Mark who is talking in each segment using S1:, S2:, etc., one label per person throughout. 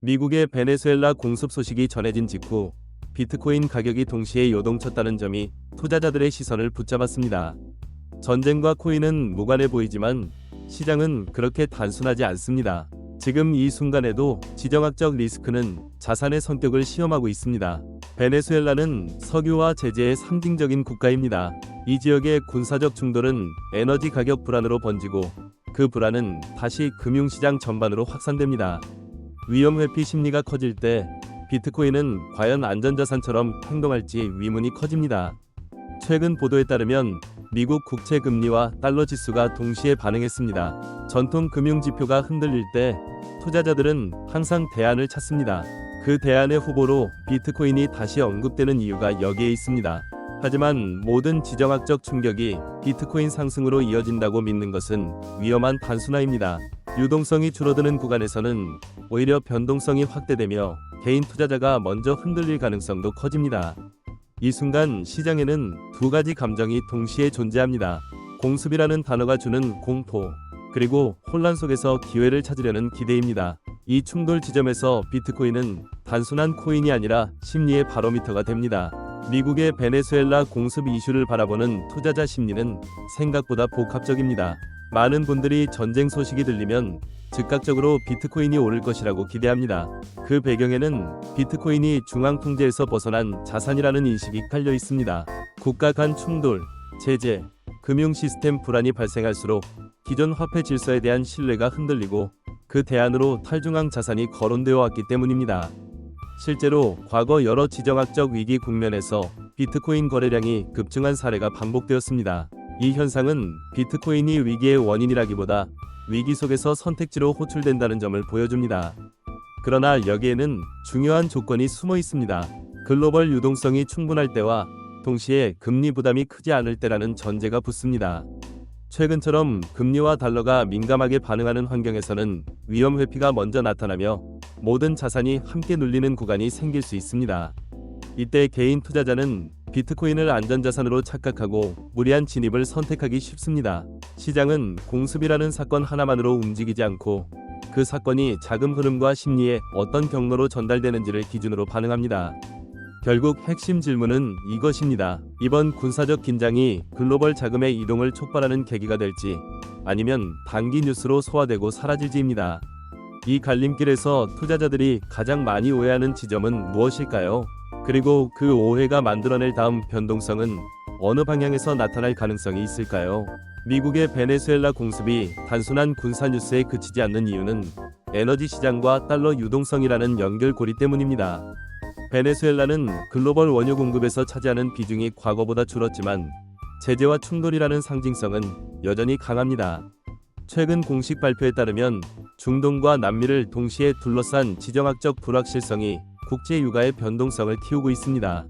S1: 미국의 베네수엘라 공습 소식이 전해진 직후 비트코인 가격이 동시에 요동쳤다는 점이 투자자들의 시선을 붙잡았습니다. 전쟁과 코인은 무관해 보이지만 시장은 그렇게 단순하지 않습니다. 지금 이 순간에도 지정학적 리스크는 자산의 성격을 시험하고 있습니다. 베네수엘라는 석유와 제재의 상징적인 국가입니다. 이 지역의 군사적 충돌은 에너지 가격 불안으로 번지고 그 불안은 다시 금융시장 전반으로 확산됩니다. 위험 회피 심리가 커질 때 비트코인은 과연 안전자산처럼 행동할지 의문이 커집니다. 최근 보도에 따르면 미국 국채 금리와 달러 지수가 동시에 반응했습니다. 전통 금융 지표가 흔들릴 때 투자자들은 항상 대안을 찾습니다. 그 대안의 후보로 비트코인이 다시 언급되는 이유가 여기에 있습니다. 하지만 모든 지정학적 충격이 비트코인 상승으로 이어진다고 믿는 것은 위험한 단순화입니다. 유동성이 줄어드는 구간에서는 오히려 변동성이 확대되며 개인 투자자가 먼저 흔들릴 가능성도 커집니다. 이 순간 시장에는 두 가지 감정이 동시에 존재합니다. 공습이라는 단어가 주는 공포, 그리고 혼란 속에서 기회를 찾으려는 기대입니다. 이 충돌 지점에서 비트코인은 단순한 코인이 아니라 심리의 바로미터가 됩니다. 미국의 베네수엘라 공습 이슈를 바라보는 투자자 심리는 생각보다 복합적입니다. 많은 분들이 전쟁 소식이 들리면 즉각적으로 비트코인이 오를 것이라고 기대합니다. 그 배경에는 비트코인이 중앙 통제에서 벗어난 자산이라는 인식이 깔려 있습니다. 국가 간 충돌, 제재, 금융 시스템 불안이 발생할수록 기존 화폐 질서에 대한 신뢰가 흔들리고 그 대안으로 탈중앙 자산이 거론되어 왔기 때문입니다. 실제로 과거 여러 지정학적 위기 국면에서 비트코인 거래량이 급증한 사례가 반복되었습니다. 이 현상은 비트코인이 위기의 원인이라기보다 위기 속에서 선택지로 호출된다는 점을 보여줍니다. 그러나 여기에는 중요한 조건이 숨어 있습니다. 글로벌 유동성이 충분할 때와 동시에 금리 부담이 크지 않을 때라는 전제가 붙습니다. 최근처럼 금리와 달러가 민감하게 반응하는 환경에서는 위험 회피가 먼저 나타나며 모든 자산이 함께 눌리는 구간이 생길 수 있습니다. 이때 개인 투자자는 비트코인을 안전자산으로 착각하고 무리한 진입을 선택하기 쉽습니다. 시장은 공습이라는 사건 하나만으로 움직이지 않고 그 사건이 자금 흐름과 심리에 어떤 경로로 전달되는지를 기준으로 반응합니다. 결국 핵심 질문은 이것입니다. 이번 군사적 긴장이 글로벌 자금의 이동을 촉발하는 계기가 될지 아니면 단기 뉴스로 소화되고 사라질지입니다. 이 갈림길에서 투자자들이 가장 많이 오해하는 지점은 무엇일까요? 그리고 그 오해가 만들어낼 다음 변동성은 어느 방향에서 나타날 가능성이 있을까요? 미국의 베네수엘라 공습이 단순한 군사 뉴스에 그치지 않는 이유는 에너지 시장과 달러 유동성이라는 연결고리 때문입니다. 베네수엘라는 글로벌 원유 공급에서 차지하는 비중이 과거보다 줄었지만 제재와 충돌이라는 상징성은 여전히 강합니다. 최근 공식 발표에 따르면 중동과 남미를 동시에 둘러싼 지정학적 불확실성이 국제 유가의 변동성을 키우고 있습니다.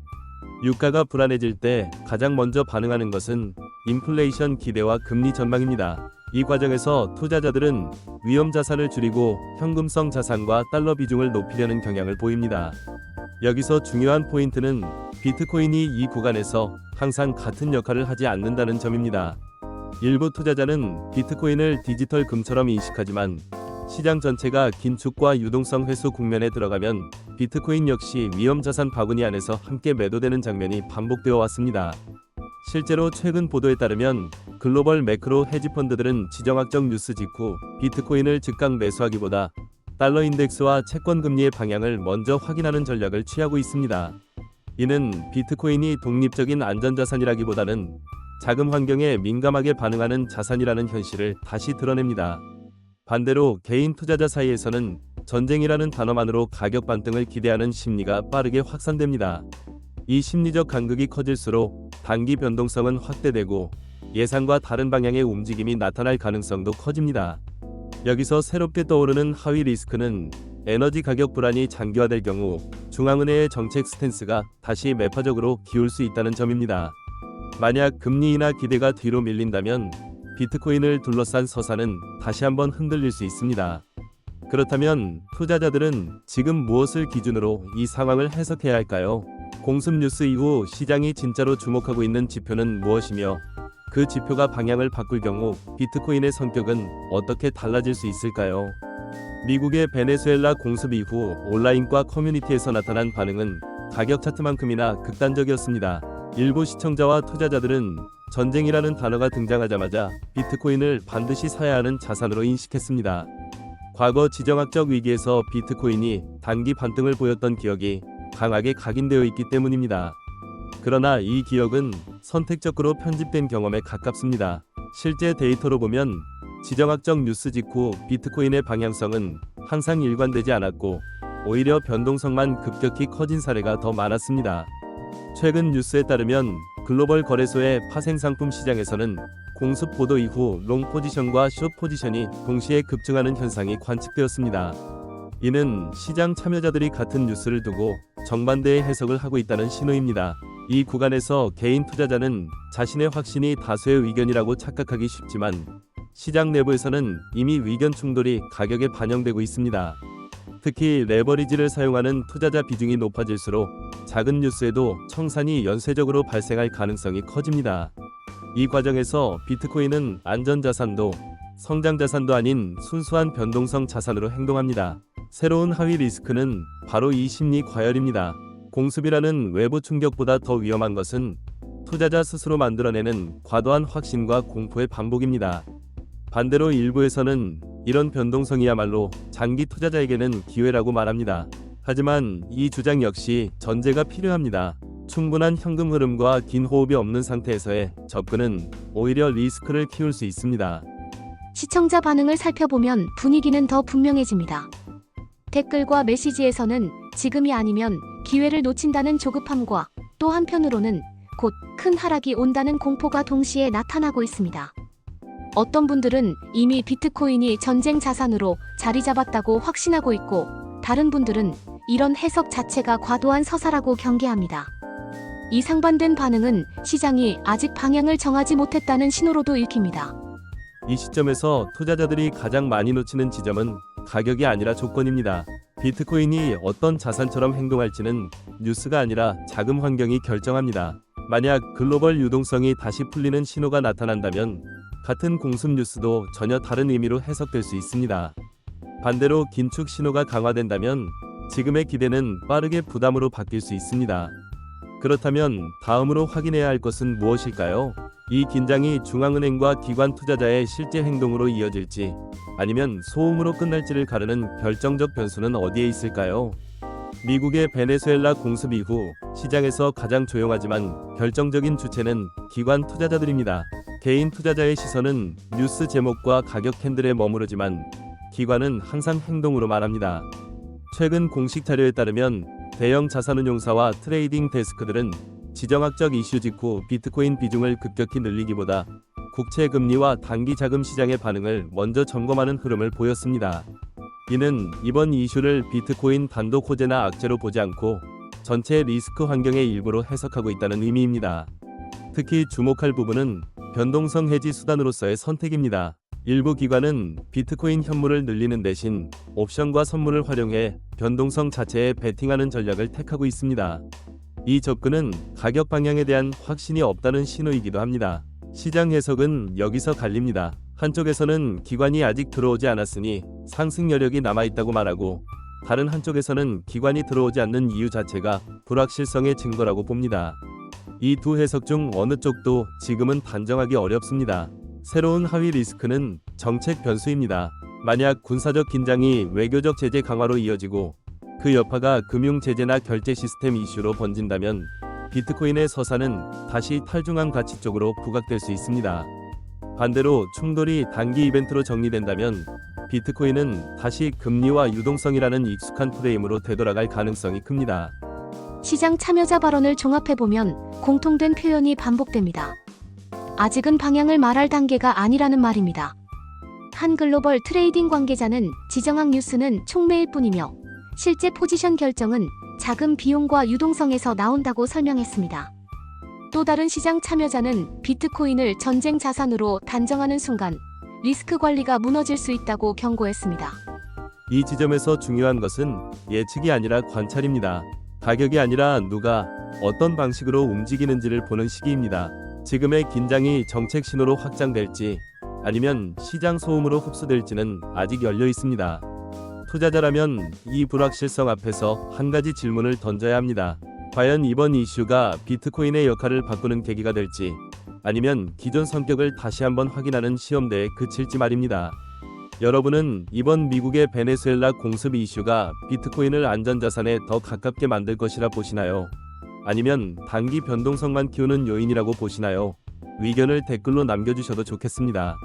S1: 유가가 불안해질 때 가장 먼저 반응하는 것은 인플레이션 기대와 금리 전망입니다. 이 과정에서 투자자들은 위험 자산을 줄이고 현금성 자산과 달러 비중을 높이려는 경향을 보입니다. 여기서 중요한 포인트는 비트코인이 이 구간에서 항상 같은 역할을 하지 않는다는 점입니다. 일부 투자자는 비트코인을 디지털 금처럼 인식하지만 시장 전체가 긴축과 유동성 회수 국면에 들어가면 비트코인 역시 위험자산 바구니 안에서 함께 매도되는 장면이 반복되어 왔습니다. 실제로 최근 보도에 따르면 글로벌 매크로 헤지펀드들은 지정학적 뉴스 직후 비트코인을 즉각 매수하기보다 달러 인덱스와 채권 금리의 방향을 먼저 확인하는 전략을 취하고 있습니다. 이는 비트코인이 독립적인 안전자산이라기보다는 자금 환경에 민감하게 반응하는 자산이라는 현실을 다시 드러냅니다. 반대로 개인 투자자 사이에서는 전쟁이라는 단어만으로 가격 반등을 기대하는 심리가 빠르게 확산됩니다. 이 심리적 간극이 커질수록 단기 변동성은 확대되고 예상과 다른 방향의 움직임이 나타날 가능성도 커집니다. 여기서 새롭게 떠오르는 하위 리스크는 에너지 가격 불안이 장기화될 경우 중앙은행의 정책 스탠스가 다시 매파적으로 기울 수 있다는 점입니다. 만약 금리 인하 기대가 뒤로 밀린다면 비트코인을 둘러싼 서사는 다시 한번 흔들릴 수 있습니다. 그렇다면 투자자들은 지금 무엇을 기준으로 이 상황을 해석해야 할까요? 공습 뉴스 이후 시장이 진짜로 주목하고 있는 지표는 무엇이며 그 지표가 방향을 바꿀 경우 비트코인의 성격은 어떻게 달라질 수 있을까요? 미국의 베네수엘라 공습 이후 온라인과 커뮤니티에서 나타난 반응은 가격 차트만큼이나 극단적이었습니다. 일부 시청자와 투자자들은 전쟁이라는 단어가 등장하자마자 비트코인을 반드시 사야 하는 자산으로 인식했습니다. 과거 지정학적 위기에서 비트코인이 단기 반등을 보였던 기억이 강하게 각인되어 있기 때문입니다. 그러나 이 기억은 선택적으로 편집된 경험에 가깝습니다. 실제 데이터로 보면 지정학적 뉴스 직후 비트코인의 방향성은 항상 일관되지 않았고 오히려 변동성만 급격히 커진 사례가 더 많았습니다. 최근 뉴스에 따르면 글로벌 거래소의 파생상품 시장에서는 공습 보도 이후 롱 포지션과 숏 포지션이 동시에 급증하는 현상이 관측되었습니다. 이는 시장 참여자들이 같은 뉴스를 두고 정반대의 해석을 하고 있다는 신호입니다. 이 구간에서 개인 투자자는 자신의 확신이 다수의 의견이라고 착각하기 쉽지만 시장 내부에서는 이미 의견 충돌이 가격에 반영되고 있습니다. 특히 레버리지를 사용하는 투자자 비중이 높아질수록 작은 뉴스에도 청산이 연쇄적으로 발생할 가능성이 커집니다. 이 과정에서 비트코인은 안전자산도 성장자산도 아닌 순수한 변동성 자산으로 행동합니다. 새로운 하위 리스크는 바로 이 심리 과열입니다. 공습이라는 외부 충격보다 더 위험한 것은 투자자 스스로 만들어내는 과도한 확신과 공포의 반복입니다. 반대로 일부에서는 이런 변동성이야말로 장기 투자자에게는 기회라고 말합니다. 하지만 이 주장 역시 전제가 필요합니다. 충분한 현금 흐름과 긴 호흡이 없는 상태에서의 접근은 오히려 리스크를 키울 수 있습니다.
S2: 시청자 반응을 살펴보면 분위기는 더 분명해집니다. 댓글과 메시지에서는 지금이 아니면 기회를 놓친다는 조급함과 또 한편으로는 곧 큰 하락이 온다는 공포가 동시에 나타나고 있습니다. 어떤 분들은 이미 비트코인이 전쟁 자산으로 자리 잡았다고 확신하고 있고 다른 분들은 이런 해석 자체가 과도한 서사라고 경계합니다. 이 상반된 반응은 시장이 아직 방향을 정하지 못했다는 신호로도 읽힙니다.
S1: 이 시점에서 투자자들이 가장 많이 놓치는 지점은 가격이 아니라 조건입니다. 비트코인이 어떤 자산처럼 행동할지는 뉴스가 아니라 자금 환경이 결정합니다. 만약 글로벌 유동성이 다시 풀리는 신호가 나타난다면 같은 공습 뉴스도 전혀 다른 의미로 해석될 수 있습니다. 반대로 긴축 신호가 강화된다면 지금의 기대는 빠르게 부담으로 바뀔 수 있습니다. 그렇다면 다음으로 확인해야 할 것은 무엇일까요? 이 긴장이 중앙은행과 기관 투자자의 실제 행동으로 이어질지 아니면 소음으로 끝날지를 가르는 결정적 변수는 어디에 있을까요? 미국의 베네수엘라 공습 이후 시장에서 가장 조용하지만 결정적인 주체는 기관 투자자들입니다. 개인 투자자의 시선은 뉴스 제목과 가격 캔들에 머무르지만 기관은 항상 행동으로 말합니다. 최근 공식 자료에 따르면 대형 자산운용사와 트레이딩 데스크들은 지정학적 이슈 직후 비트코인 비중을 급격히 늘리기보다 국채 금리와 단기 자금 시장의 반응을 먼저 점검하는 흐름을 보였습니다. 이는 이번 이슈를 비트코인 단독 호재나 악재로 보지 않고 전체 리스크 환경의 일부로 해석하고 있다는 의미입니다. 특히 주목할 부분은 변동성 해지 수단으로서의 선택입니다. 일부 기관은 비트코인 현물을 늘리는 대신 옵션과 선물을 활용해 변동성 자체에 베팅하는 전략을 택하고 있습니다. 이 접근은 가격 방향에 대한 확신이 없다는 신호이기도 합니다. 시장 해석은 여기서 갈립니다. 한쪽에서는 기관이 아직 들어오지 않았으니 상승 여력이 남아있다고 말하고 다른 한쪽에서는 기관이 들어오지 않는 이유 자체가 불확실성의 증거라고 봅니다. 이 두 해석 중 어느 쪽도 지금은 단정하기 어렵습니다. 새로운 하위 리스크는 정책 변수입니다. 만약 군사적 긴장이 외교적 제재 강화로 이어지고 그 여파가 금융 제재나 결제 시스템 이슈로 번진다면 비트코인의 서사는 다시 탈중앙 가치 쪽으로 부각될 수 있습니다. 반대로 충돌이 단기 이벤트로 정리된다면 비트코인은 다시 금리와 유동성이라는 익숙한 프레임으로 되돌아갈 가능성이 큽니다.
S2: 시장 참여자 발언을 종합해보면 공통된 표현이 반복됩니다. 아직은 방향을 말할 단계가 아니라는 말입니다. 한 글로벌 트레이딩 관계자는 지정학 뉴스는 촉매일 뿐이며 실제 포지션 결정은 자금 비용과 유동성에서 나온다고 설명했습니다. 또 다른 시장 참여자는 비트코인을 전쟁 자산으로 단정하는 순간 리스크 관리가 무너질 수 있다고 경고했습니다.
S1: 이 지점에서 중요한 것은 예측이 아니라 관찰입니다. 가격이 아니라 누가 어떤 방식으로 움직이는지를 보는 시기입니다. 지금의 긴장이 정책 신호로 확장될지 아니면 시장 소음으로 흡수될지는 아직 열려 있습니다. 투자자라면 이 불확실성 앞에서 한 가지 질문을 던져야 합니다. 과연 이번 이슈가 비트코인의 역할을 바꾸는 계기가 될지, 아니면 기존 성격을 다시 한번 확인하는 시험대에 그칠지 말입니다. 여러분은 이번 미국의 베네수엘라 공습 이슈가 비트코인을 안전자산에 더 가깝게 만들 것이라 보시나요? 아니면 단기 변동성만 키우는 요인이라고 보시나요? 의견을 댓글로 남겨주셔도 좋겠습니다.